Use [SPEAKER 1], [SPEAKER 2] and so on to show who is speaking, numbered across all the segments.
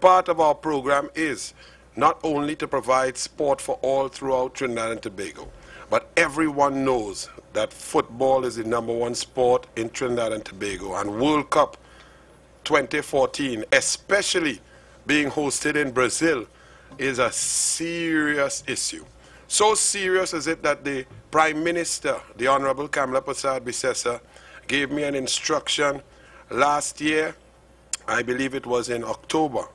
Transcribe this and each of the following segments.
[SPEAKER 1] part of our program is not only to provide sport for all throughout Trinidad and Tobago, but everyone knows that football is the #1 sport in Trinidad and Tobago, and World Cup 2014, especially being hosted in Brazil, is a serious issue. So serious is it that the Prime Minister, the Honourable Bisesa, gave me an instruction last year, I believe it was in October,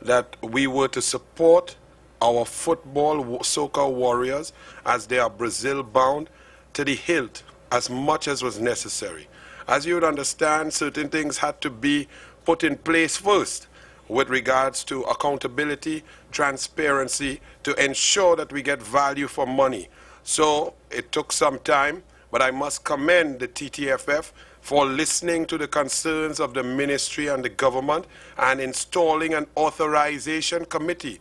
[SPEAKER 1] that we were to support our football soccer warriors as they are Brazil bound to the hilt as much as was necessary. As you would understand, certain things had to be put in place first with regards to accountability, transparency, to ensure that we get value for money. So it took some time, but I must commend the TTFF for listening to the concerns of the ministry and the government and installing an authorization committee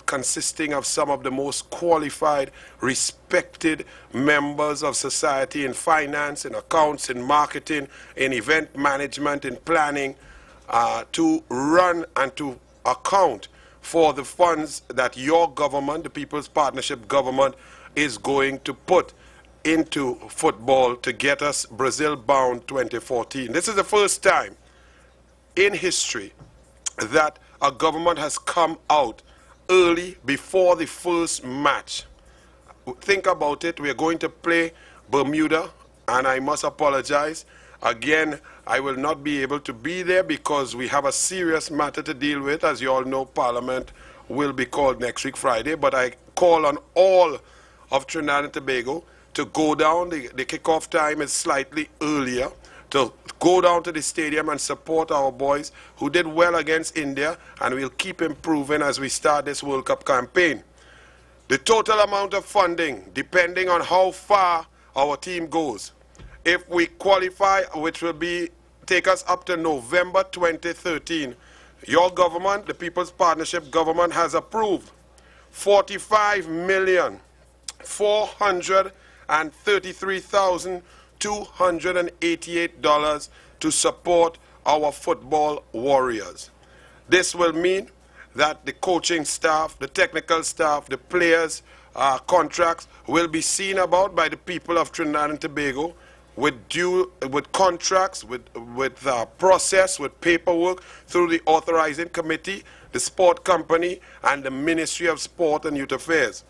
[SPEAKER 1] consisting of some of the most qualified, respected members of society in finance, in accounts, in marketing, in event management, in planning, to run and to account for the funds that your government, the People's Partnership government, is going to put into football to get us Brazil bound 2014. This is the first time in history that a government has come out early before the first match. Think about it. We are going to play Bermuda, and I must apologize. Again, I will not be able to be there because we have a serious matter to deal with. As you all know, Parliament will be called next week Friday, but I call on all of Trinidad and Tobago to go down. The kickoff time is slightly earlier, to go down to the stadium and support our boys who did well against India, and we'll keep improving as we start this World Cup campaign. The total amount of funding, depending on how far our team goes, if we qualify, which will take us up to November 2013, your government, the People's Partnership government, has approved $45,433,288 to support our football warriors. This will mean that the coaching staff, the technical staff, the players' contracts will be seen about by the people of Trinidad and Tobago with contracts, with process, with paperwork through the authorizing committee, the sport company, and the Ministry of Sport and Youth Affairs.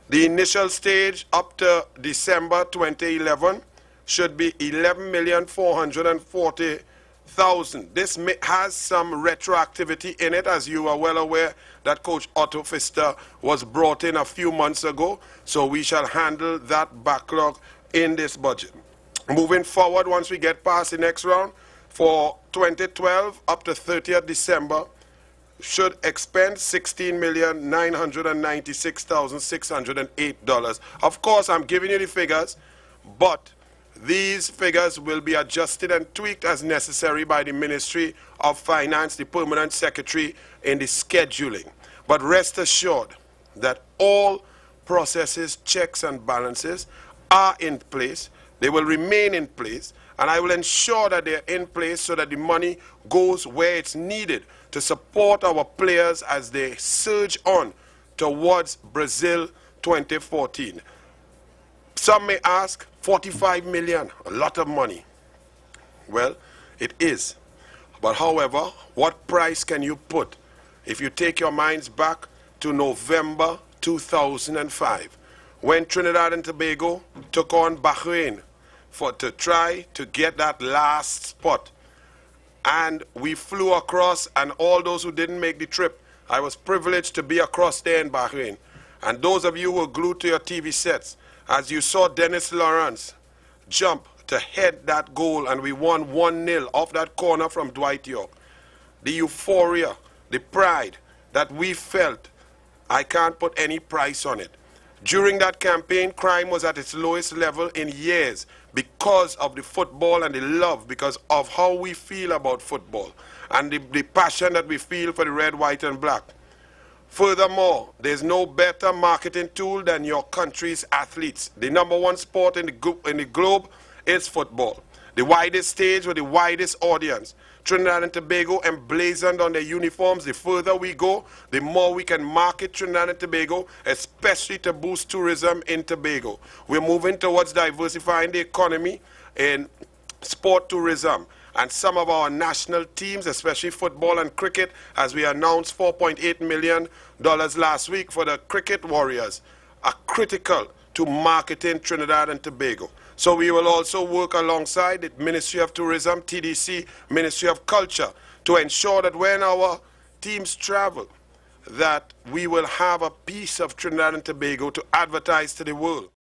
[SPEAKER 1] The initial stage up to December 2011 should be $11,440,000. This has some retroactivity in it, as you are well aware that Coach Otto Pfister was brought in a few months ago, so we shall handle that backlog in this budget. Moving forward, once we get past the next round, for 2012 up to 30th December, should expend $16,996,608. Of course, I'm giving you the figures, but these figures will be adjusted and tweaked as necessary by the Ministry of Finance, the Permanent Secretary, in the scheduling. But rest assured that all processes, checks and balances are in place. They will remain in place, and I will ensure that they are in place so that the money goes where it's needed to support our players as they surge on towards Brazil 2014. Some may ask, 45 million, a lot of money. Well, it is. But however, what price can you put if you take your minds back to November 2005, when Trinidad and Tobago took on Bahrain to try to get that last spot? And we flew across, and all those who didn't make the trip, I was privileged to be across there in Bahrain. And those of you who were glued to your TV sets, as you saw Dennis Lawrence jump to head that goal, and we won 1-0 off that corner from Dwight York. The euphoria, the pride that we felt, I can't put any price on it. During that campaign, crime was at its lowest level in years because of the football and the love, because of how we feel about football and the passion that we feel for the red, white, and black. Furthermore, there's no better marketing tool than your country's athletes. The #1 sport in the globe is football. The widest stage with the widest audience. Trinidad and Tobago emblazoned on their uniforms. The further we go, the more we can market Trinidad and Tobago, especially to boost tourism in Tobago. We're moving towards diversifying the economy in sport tourism. And some of our national teams, especially football and cricket, as we announced $4.8 million last week for the Cricket Warriors, are critical to marketing Trinidad and Tobago. So we will also work alongside the Ministry of Tourism, TDC, Ministry of Culture, to ensure that when our teams travel, that we will have a piece of Trinidad and Tobago to advertise to the world.